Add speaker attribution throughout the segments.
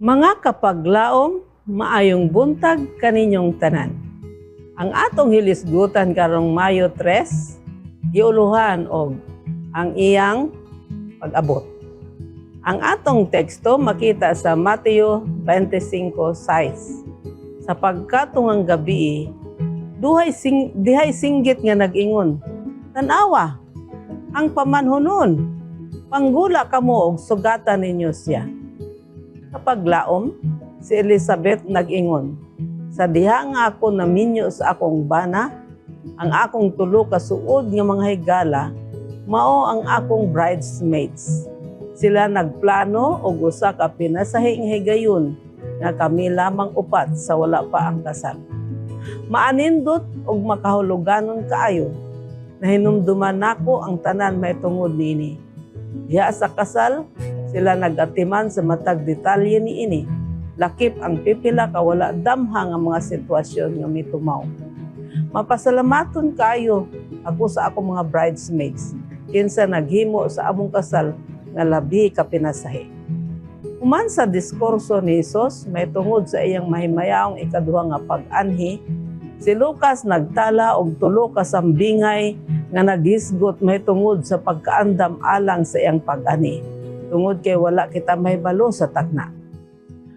Speaker 1: Mga kapaglaom, maayong buntag kaninyong tanan. Ang atong hilisgutan karong Mayo 3, giuluhan og ang iyang pag-abot. Ang atong teksto makita sa Mateo 25:6. Sa pagkatungang gabi, dihay singgit nga nag-ingon, "Tanawa, ang pamanhunon, panggula kamo og sugatan ninyo siya." Kapag laom, si Elizabeth nag-ingon, "Sa diha nga ako naminyo sa akong bana, ang akong tulo ka suod nga mga higala, mao ang akong bridesmaids." Sila nagplano og usa ka pinasahing higayon nga kami lamang upat sa wala pa ang kasal. Maanindot og makahuluganon kaayo, nahinumduman nako ang tanan may tungod niini. Diha sa kasal, sila nagatiman sa matag detalye niini. Lakip ang pipila ka wala damha nga mga sitwasyon nga mitumaw. Mapasalamaton kaayo ako sa akong mga bridesmaids kinsa naghimo sa among kasal nga labi ka pinasahi. Human sa diskurso ni Jesus may tungod sa iyang mahimayaong ikaduha nga pag-anhi, si Lucas nagtala og tulo ka sambingay nga naghisgot may tungod sa pagkaandam alang sa iyang pag-ani. Tungod kay wala kita mahibalo sa takna.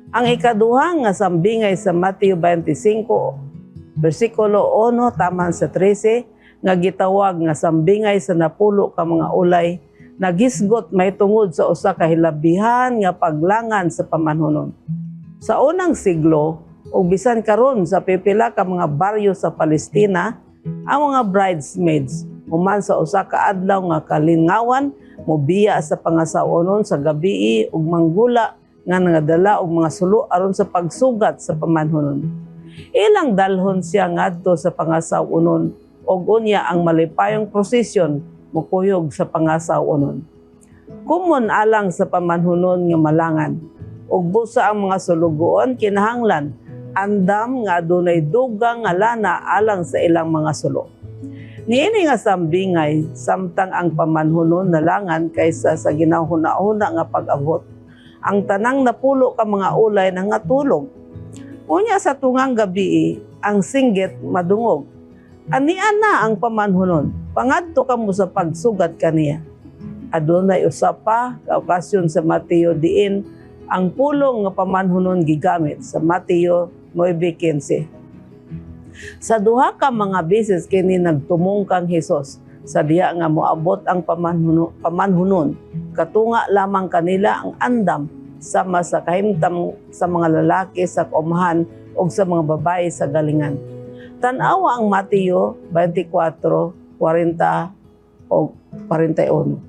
Speaker 1: Ang ikaduha nga sambingay sa Mateo 25, versikulo 1 taman sa 13, nga gitawag nga sambingay sa napulo ka mga ulay, naghisgot may tungod sa usa ka hilabihan nga paglangan sa pamanhunon. Sa unang siglo, ug bisan karon sa pipila ka mga baryo sa Palestina, ang mga bridesmaids human sa usa ka adlaw nga kalingawan mobiya sa pangasawon sa gabii ug manggula nga nangadala og mga sulo aron sa pagsugat sa pamanhunon. Ilang dalhon siya ngadto sa pangasawon ug unya ang malipayong prosesyon mukuyog sa pangasawon. Kumon alang sa pamanhunon nga malangan ug busa ang mga sulugoon kinahanglan andam nga adunay dugang nga lana alang sa ilang mga sulo. Niini nga sambingay samtang ang pamanhunon nalangan kaysa sa ginahuna-huna nga pag-abot. Ang tanang napulo ka mga ulay nangatulog. Unya sa tungang gabi, ang singgit madungog. Ania na ang pamanhunon, pangadto kamo sa pagsugat kaniya. Adunay usa pa ka okasyon sa Mateo diin ang pulong nga pamanhunon gigamit sa Mateo 9:15. Sa duha ka mga beses kini nagtumong kang Hesus sa diha nga moabot ang pamanhunon, katunga lamang kanila ang andam sama sa kahimtang sa mga lalaki sa kaumahan o sa mga babae sa galingan. Tan-awa ang Mateo 24:40 o 41.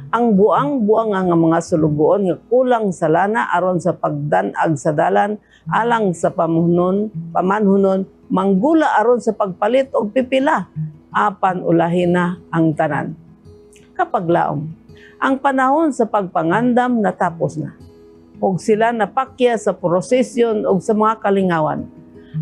Speaker 1: Ang buang nga mga sulugoon nga kulang sa lana aron sa pagdanag sa dalan alang sa pamanhunon manggula aron sa pagpalit og pipila apan ulahin na ang tanan. Kapag laom, ang panahon sa pagpangandam natapos na ug sila napakya sa prosesyon ug sa mga kalingawan.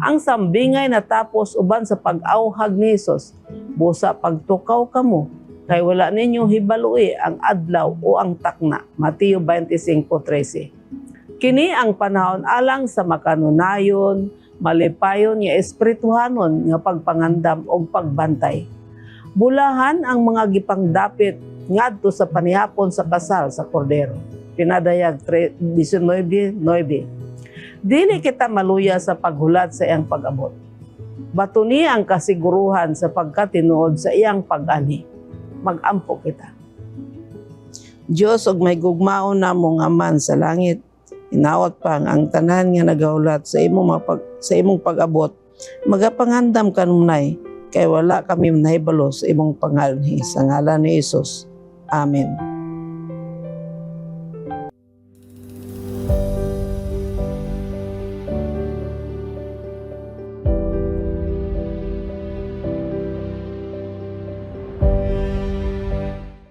Speaker 1: Ang sambingay natapos uban sa pag-awhag ni Jesus, busa pagtukaw kamo kay wala ninyo hibalui ang adlaw o ang takna. Mateo 25:13. Kini ang panahon alang sa makanunayon, malipayon nga espirituhanon nga pagpangandam o pagbantay. Bulahan ang mga gipangdapit ngadto sa panihapon sa kasal sa kordero. Pinadayag 19:9. Dili kita maluya sa paghulat sa iyang pag-abot. Batuni ang kasiguruhan sa pagkatinuod sa iyang pag-ani. Mag-ampo kita. Diyos og may gugmaon namong Aman sa langit, inawat pang ang tanan nga nagahulat sa imong pag-abot, magapangandam kanunay, kay wala kami nahibalo sa imong pangalhi sa ngalan ni Jesus. Amen.